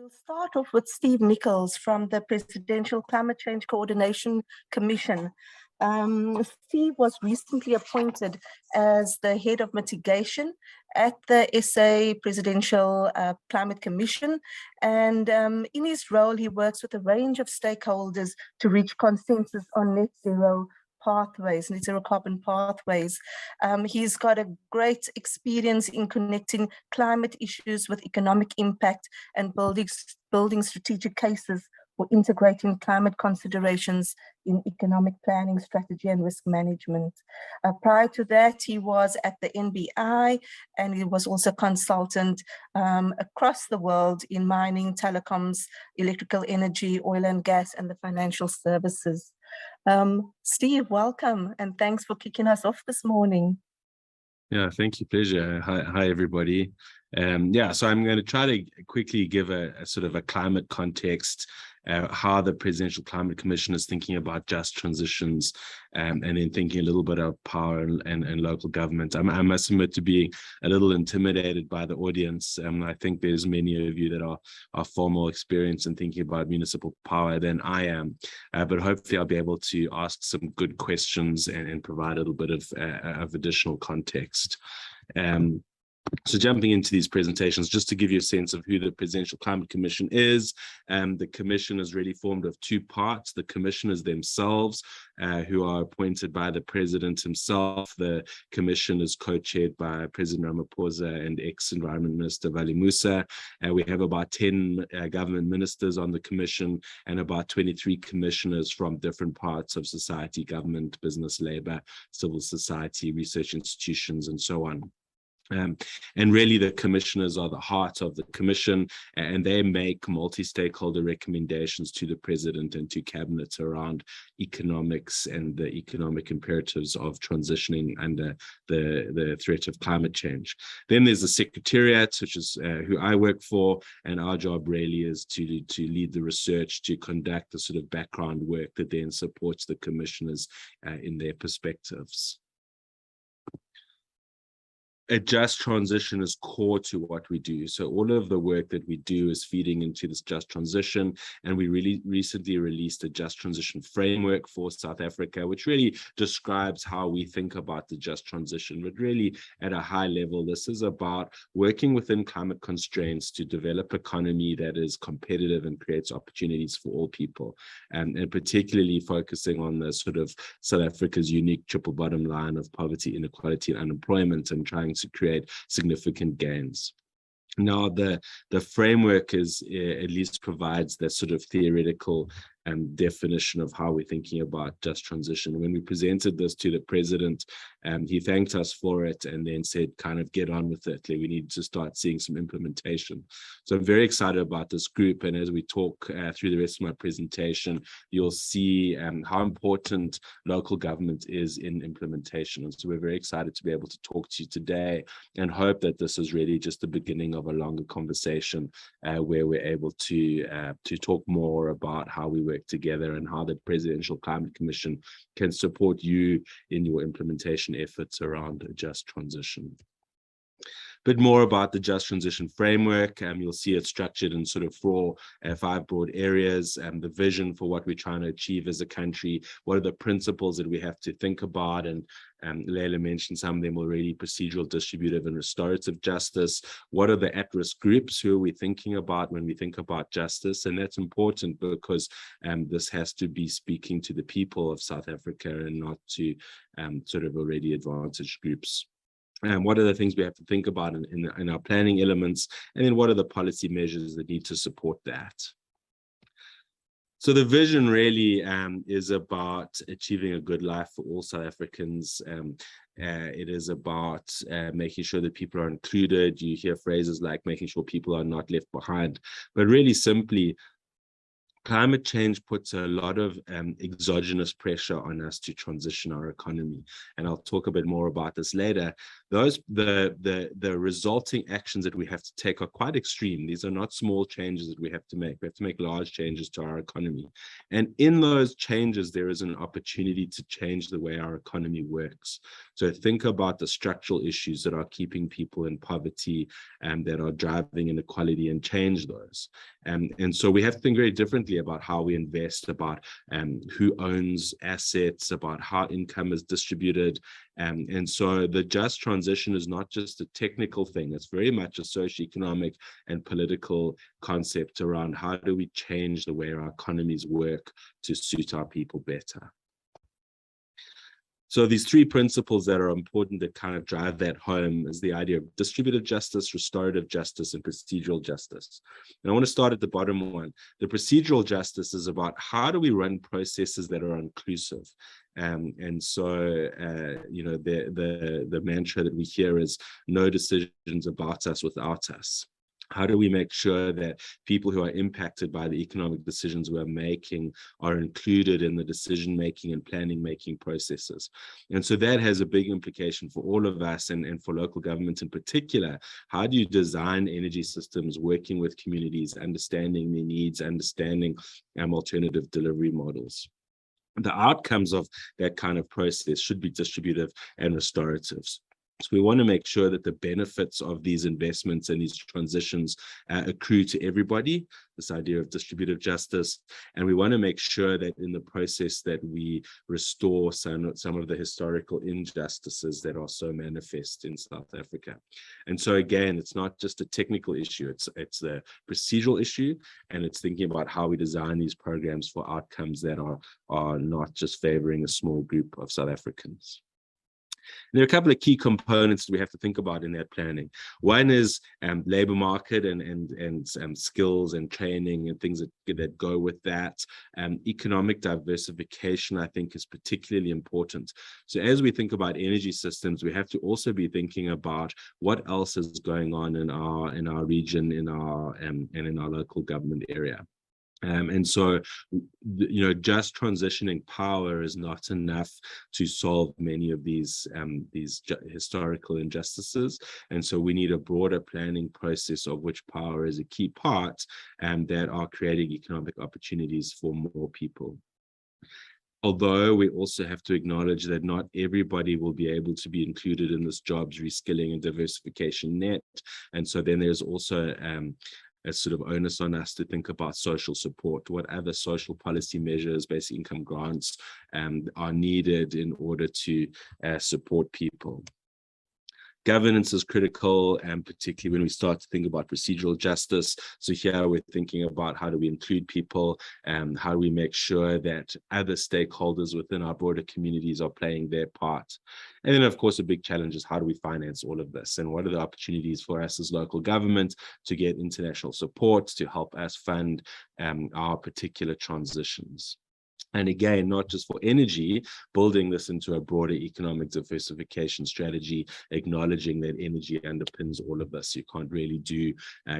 We'll start off with Steve Nicholls from the Presidential Climate Change Coordination Commission. Steve was recently appointed as the head of mitigation at the SA Presidential Climate Commission. And in his role, he works with a range of stakeholders to reach consensus on net zero carbon pathways. He's got a great experience in connecting climate issues with economic impact and building strategic cases for integrating climate considerations in economic planning, strategy, and risk management. Prior to that, he was at the NBI, and he was also consultant across the world in mining, telecoms, electrical energy, oil and gas, and the financial services. Steve, welcome, and thanks for kicking us off this morning. Yeah, thank you. Pleasure. Hi, everybody. So I'm going to try to quickly give a sort of a climate context, how the Presidential Climate Commission is thinking about just transitions, and then thinking a little bit of power and local government. I must admit to being a little intimidated by the audience. I think there's many of you that are far more experienced in thinking about municipal power than I am, but hopefully I'll be able to ask some good questions and provide a little bit of additional context. So jumping into these presentations, just to give you a sense of who the Presidential Climate Commission is, the commission is really formed of two parts. The commissioners themselves, who are appointed by the president himself. The commission is co-chaired by President Ramaphosa and ex-Environment Minister Vali Musa. We have about 10 government ministers on the commission and about 23 commissioners from different parts of society, government, business, labor, civil society, research institutions, and so on. And really the commissioners are the heart of the commission, and they make multi-stakeholder recommendations to the president and to cabinet around economics and the economic imperatives of transitioning under the threat of climate change. Then there's the secretariat, which is who I work for, and our job really is to lead the research, to conduct the sort of background work that then supports the commissioners in their perspectives. A just transition is core to what we do. So all of the work that we do is feeding into this just transition. And we really recently released a just transition framework for South Africa, which really describes how we think about the just transition. But really at a high level, this is about working within climate constraints to develop an economy that is competitive and creates opportunities for all people. And particularly focusing on the sort of South Africa's unique triple bottom line of poverty, inequality, and unemployment, and trying to create significant gains. Now, the framework is at least provides that sort of theoretical definition of how we're thinking about just transition. When we presented this to the president, he thanked us for it and then said, kind of get on with it. We need to start seeing some implementation. So I'm very excited about this group. And as we talk through the rest of my presentation, you'll see how important local government is in implementation. And so we're very excited to be able to talk to you today and hope that this is really just the beginning of a longer conversation where we're able to talk more about how we work together and how the Presidential Climate Commission can support you in your implementation efforts around a just transition. Bit more about the Just Transition Framework. You'll see it structured in sort of five broad areas. The vision for what we're trying to achieve as a country. What are the principles that we have to think about? And Leila mentioned some of them already: procedural, distributive, and restorative justice. What are the at-risk groups? Who are we thinking about when we think about justice? And that's important because this has to be speaking to the people of South Africa and not to sort of already advantaged groups. And what are the things we have to think about in our planning elements? And then what are the policy measures that need to support that? So the vision really is about achieving a good life for all South Africans. It is about making sure that people are included. You hear phrases like making sure people are not left behind. But really simply, climate change puts a lot of exogenous pressure on us to transition our economy. And I'll talk a bit more about this later. the resulting actions that we have to take are quite extreme. These are not small changes that we have to make. We have to make large changes to our economy. And in those changes, there is an opportunity to change the way our economy works. So think about the structural issues that are keeping people in poverty and that are driving inequality, and change those. And so we have to think very differently about how we invest, about who owns assets, about how income is distributed. And so the just transition is not just a technical thing. It's very much a socioeconomic and political concept around how do we change the way our economies work to suit our people better. So these three principles that are important to kind of drive that home is the idea of distributive justice, restorative justice, and procedural justice. And I want to start at the bottom one. The procedural justice is about how do we run processes that are inclusive. And so, you know, the mantra that we hear is no decisions about us without us. How do we make sure that people who are impacted by the economic decisions we're making are included in the decision-making and planning-making processes? And so that has a big implication for all of us, and for local governments in particular. How do you design energy systems working with communities, understanding their needs, understanding alternative delivery models? The outcomes of that kind of process should be distributive and restorative. So we want to make sure that the benefits of these investments and these transitions accrue to everybody, this idea of distributive justice. And we want to make sure that in the process that we restore some of the historical injustices that are so manifest in South Africa. And so again, it's not just a technical issue, it's the procedural issue, and it's thinking about how we design these programs for outcomes that are not just favoring a small group of South Africans. There are a couple of key components we have to think about in that planning. One is labor market and skills and training and things that go with that. Economic diversification, I think, is particularly important. So as we think about energy systems, we have to also be thinking about what else is going on in our region, in our local government area. And so, you know, just transitioning power is not enough to solve many of these historical injustices. And so we need a broader planning process of which power is a key part, and that are creating economic opportunities for more people. Although we also have to acknowledge that not everybody will be able to be included in this jobs reskilling and diversification net. And so then there's also a sort of onus on us to think about social support. What other social policy measures, basic income grants, are needed in order to support people? Governance is critical, and particularly when we start to think about procedural justice. So here we're thinking about how do we include people, and how do we make sure that other stakeholders within our broader communities are playing their part. And then, of course, a big challenge is how do we finance all of this, and what are the opportunities for us as local government to get international support to help us fund our particular transitions. And again, not just for energy, building this into a broader economic diversification strategy, acknowledging that energy underpins all of this. You can't really do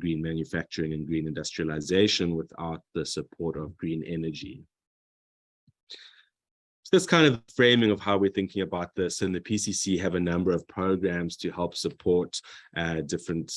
green manufacturing and green industrialization without the support of green energy. So that's kind of the framing of how we're thinking about this. And the PCC have a number of programs to help support different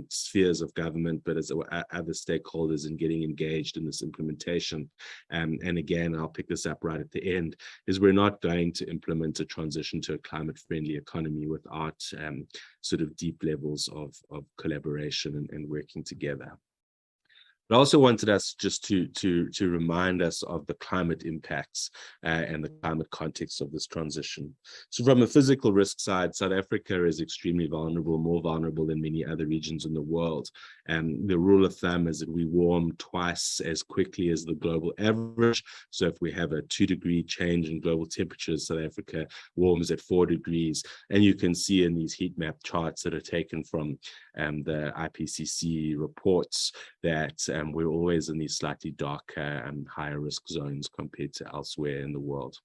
spheres of government, but as other stakeholders in getting engaged in this implementation. And again, I'll pick this up right at the end, is we're not going to implement a transition to a climate-friendly economy without sort of deep levels of collaboration and working together. But I also wanted us just to remind us of the climate impacts and the climate context of this transition. So from a physical risk side, South Africa is extremely vulnerable, more vulnerable than many other regions in the world. And the rule of thumb is that we warm twice as quickly as the global average. So if we have a 2-degree change in global temperatures, South Africa warms at 4 degrees. And you can see in these heat map charts that are taken from the IPCC reports that we're always in these slightly darker and higher risk zones compared to elsewhere in the world.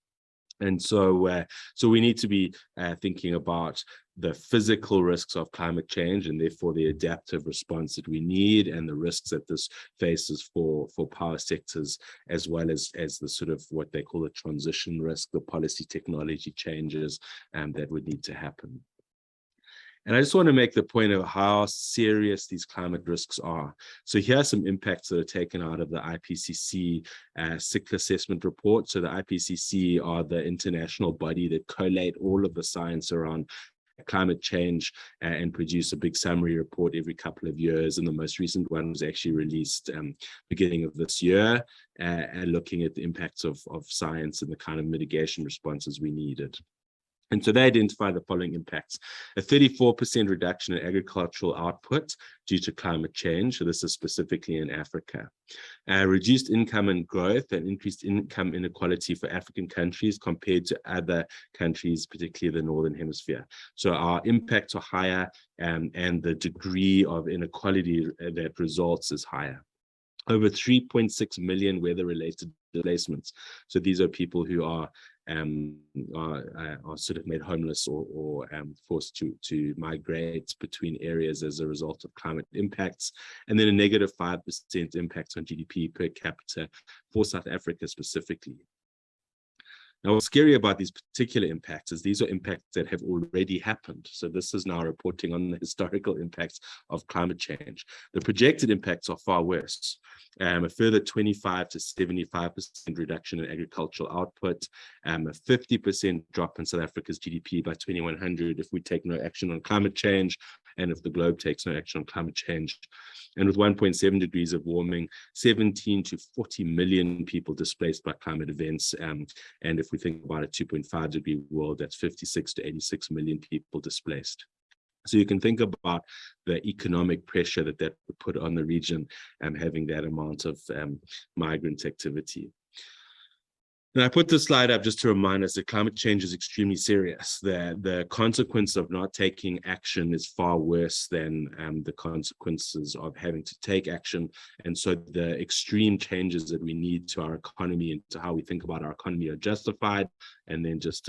And so we need to be thinking about the physical risks of climate change, and therefore the adaptive response that we need, and the risks that this faces for power sectors, as well as the sort of what they call the transition risk, the policy technology changes that would need to happen. And I just want to make the point of how serious these climate risks are. So here are some impacts that are taken out of the IPCC SICK assessment report. So the IPCC are the international body that collate all of the science around climate change and produce a big summary report every couple of years. And the most recent one was actually released beginning of this year, and looking at the impacts of science and the kind of mitigation responses we needed. And so they identify the following impacts: a 34% reduction in agricultural output due to climate change. So this is specifically in Africa. Reduced income and growth and increased income inequality for African countries compared to other countries, particularly the Northern Hemisphere. So our impacts are higher, and the degree of inequality that results is higher. Over 3.6 million weather-related displacements. So these are people who are sort of made homeless or forced to migrate between areas as a result of climate impacts, and then a negative 5% impact on GDP per capita for South Africa specifically. Now, what's scary about these particular impacts is these are impacts that have already happened. So this is now reporting on the historical impacts of climate change. The projected impacts are far worse. A further 25 to 75% reduction in agricultural output, a 50% drop in South Africa's GDP by 2100 if we take no action on climate change, and if the globe takes no action on climate change. And with 1.7 degrees of warming, 17 to 40 million people displaced by climate events. And if we think about a 2.5 degree world, that's 56 to 86 million people displaced. So you can think about the economic pressure that would put on the region, having that amount of migrant activity. And I put this slide up just to remind us that climate change is extremely serious. The consequence of not taking action is far worse than the consequences of having to take action. And so the extreme changes that we need to our economy and to how we think about our economy are justified. And then just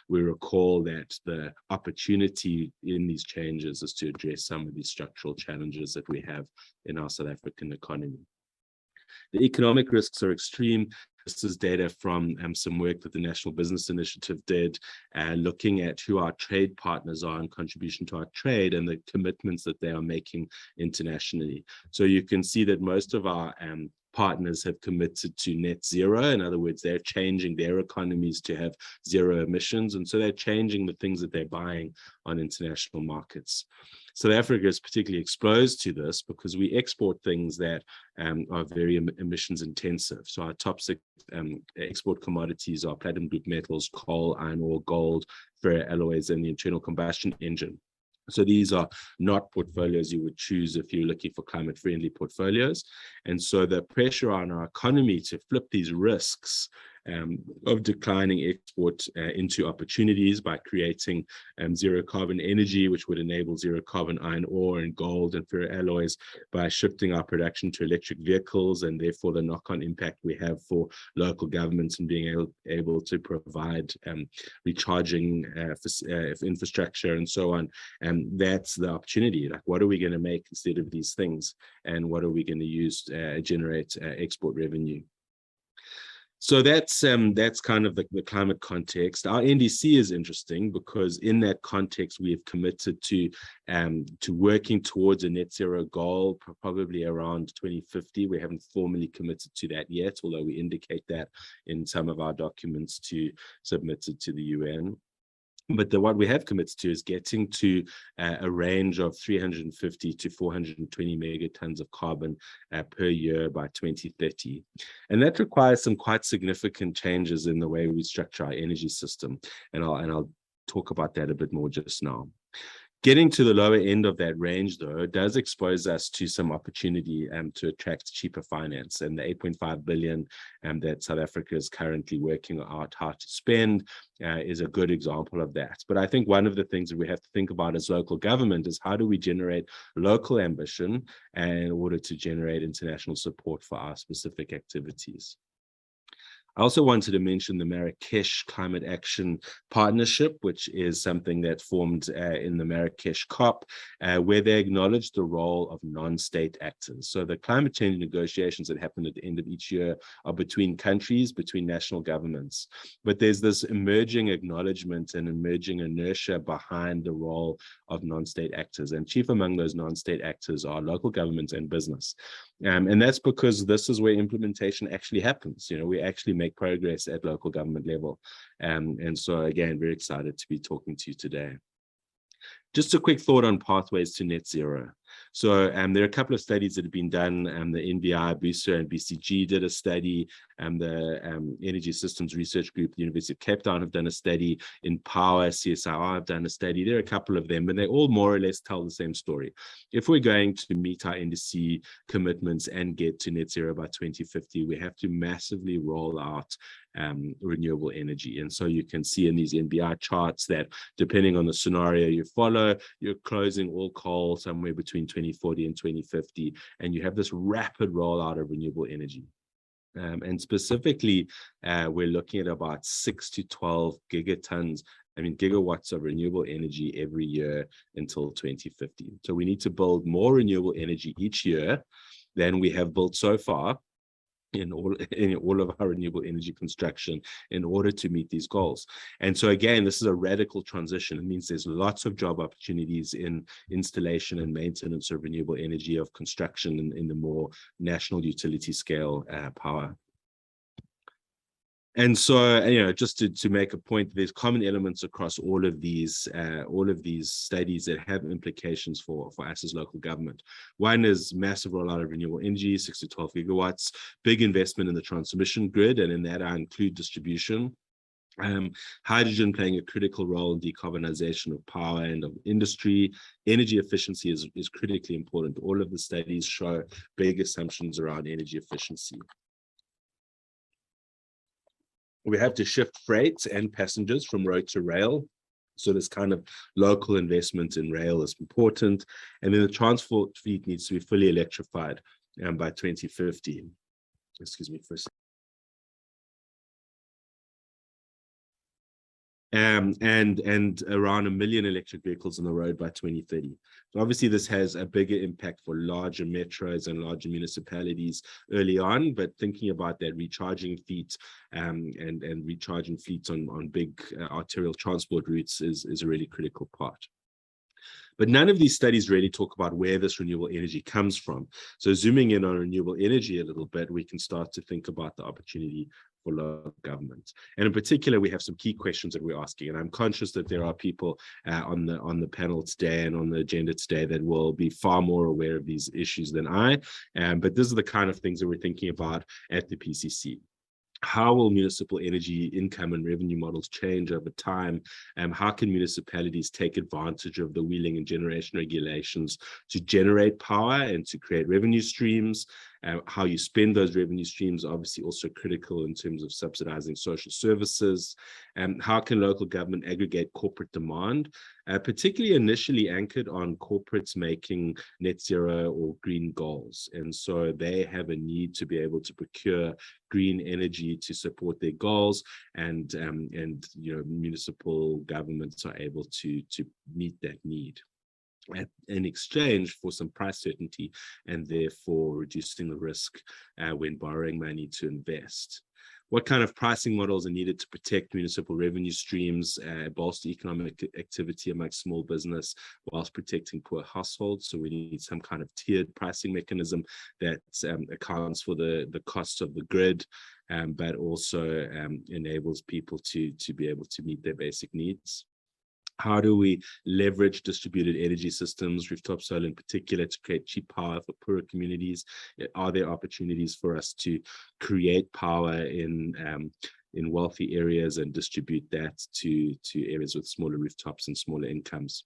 we recall that the opportunity in these changes is to address some of these structural challenges that we have in our South African economy. The economic risks are extreme. This is data from some work that the National Business Initiative did, looking at who our trade partners are and contribution to our trade and the commitments that they are making internationally. So you can see that most of our partners have committed to net zero. In other words, they're changing their economies to have zero emissions. And so they're changing the things that they're buying on international markets. South Africa is particularly exposed to this because we export things that are very emissions intensive. So our top 6 export commodities are platinum group metals, coal, iron ore, gold, ferroalloys, and the internal combustion engine. So these are not portfolios you would choose if you're looking for climate-friendly portfolios. And so the pressure on our economy to flip these risks of declining export into opportunities by creating zero carbon energy, which would enable zero carbon iron ore and gold and ferroalloys, by shifting our production to electric vehicles, and therefore the knock-on impact we have for local governments and being able to provide recharging infrastructure and so on. And that's the opportunity. Like, what are we going to make instead of these things, and what are we going to use to generate export revenue? So that's kind of the climate context. Our NDC is interesting because in that context, we have committed to working towards a net zero goal, probably around 2050. We haven't formally committed to that yet, although we indicate that in some of our documents submitted to the UN. But what we have committed to is getting to a range of 350 to 420 megatons of carbon per year by 2030. And that requires some quite significant changes in the way we structure our energy system. And I'll talk about that a bit more just now. Getting to the lower end of that range, though, does expose us to some opportunity to attract cheaper finance. And the 8.5 billion that South Africa is currently working out how to spend is a good example of that. But I think one of the things that we have to think about as local government is how do we generate local ambition in order to generate international support for our specific activities. I also wanted to mention the Marrakesh Climate Action Partnership, which is something that formed in the Marrakesh COP, where they acknowledged the role of non-state actors. So the climate change negotiations that happen at the end of each year are between countries, between national governments. But there's this emerging acknowledgement and emerging inertia behind the role of non-state actors. And chief among those non-state actors are local governments and business. And that's because this is where implementation actually happens. You know, we actually make progress at local government level. And so again, very excited to be talking to you today. Just a quick thought on pathways to net zero. So there are a couple of studies that have been done. The NBI, Booster, and BCG did a study. The Energy Systems Research Group at the University of Cape Town have done a study. In Power, CSIR have done a study. There are a couple of them, and they all more or less tell the same story. If we're going to meet our NDC commitments and get to net zero by 2050, we have to massively roll out renewable energy. And so you can see in these NBI charts that depending on the scenario you follow, you're closing all coal somewhere between 2040 and 2050, and you have this rapid rollout of renewable energy. And specifically, we're looking at about 6 to 12 gigawatts of renewable energy every year until 2050. So we need to build more renewable energy each year than we have built so far in all of our renewable energy construction in order to meet these goals. And so again, this is a radical transition. It means there's lots of job opportunities in installation and maintenance of renewable energy, of construction in the more national utility scale power. And so, you know, just to make a point, there's common elements across all of these studies that have implications for us as local government. One is massive rollout of renewable energy, 6 to 12 gigawatts, big investment in the transmission grid, and in that I include distribution. Hydrogen playing a critical role in decarbonization of power and of industry. Energy efficiency is critically important. All of the studies show big assumptions around energy efficiency. We have to shift freight and passengers from road to rail. So this kind of local investment in rail is important. And then the transport fleet needs to be fully electrified by 2050. Excuse me for a second. And around 1 million electric vehicles on the road by 2030. So obviously this has a bigger impact for larger metros and larger municipalities early on, but thinking about that recharging fleet and recharging fleets on big arterial transport routes is a really critical part. But none of these studies really talk about where this renewable energy comes from. So zooming in on renewable energy a little bit, we can start to think about the opportunity for local government. And in particular, we have some key questions that we're asking. And I'm conscious that there are people on the panel today and on the agenda today that will be far more aware of these issues than I am. But these are the kind of things that we're thinking about at the PCC. How will municipal energy income and revenue models change over time? How can municipalities take advantage of the wheeling and generation regulations to generate power and to create revenue streams? How you spend those revenue streams are obviously also critical in terms of subsidizing social services. How can local government aggregate corporate demand, particularly initially anchored on corporates making net zero or green goals? And so they have a need to be able to procure green energy to support their goals, and you know, municipal governments are able to meet that need in exchange for some price certainty, and therefore reducing the risk when borrowing money to invest. What kind of pricing models are needed to protect municipal revenue streams, bolster economic activity amongst small business whilst protecting poor households? So we need some kind of tiered pricing mechanism that accounts for the costs of the grid, but also enables people to be able to meet their basic needs. How do we leverage distributed energy systems, rooftop solar in particular, to create cheap power for poorer communities? Are there opportunities for us to create power in wealthy areas and distribute that to areas with smaller rooftops and smaller incomes?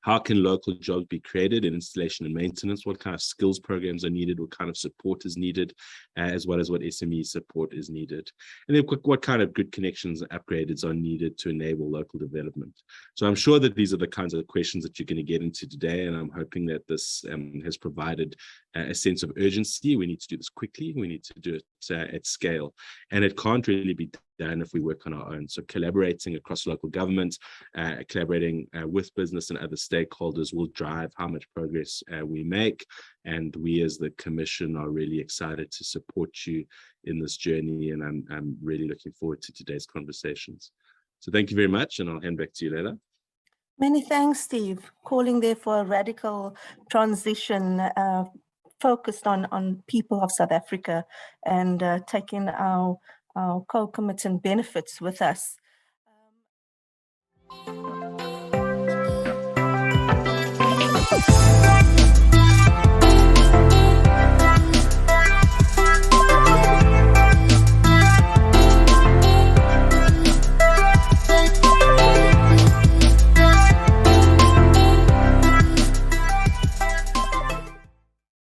How can local jobs be created in installation and maintenance? What kind of skills programs are needed? What kind of support is needed, as well as what SME support is needed? And then what kind of good connections and upgrades are needed to enable local development? So I'm sure that these are the kinds of questions that you're going to get into today, and I'm hoping that this has provided a sense of urgency. We need to do this quickly. We need to do it at scale, and it can't really be done if we work on our own. So collaborating across local government, collaborating with business and other stakeholders will drive how much progress we make. And we as the Commission are really excited to support you in this journey. And I'm really looking forward to today's conversations. So thank you very much. And I'll hand back to you, Leila. Many thanks, Steve. Calling there for a radical transition focused on people of South Africa and taking our co-committance benefits with us.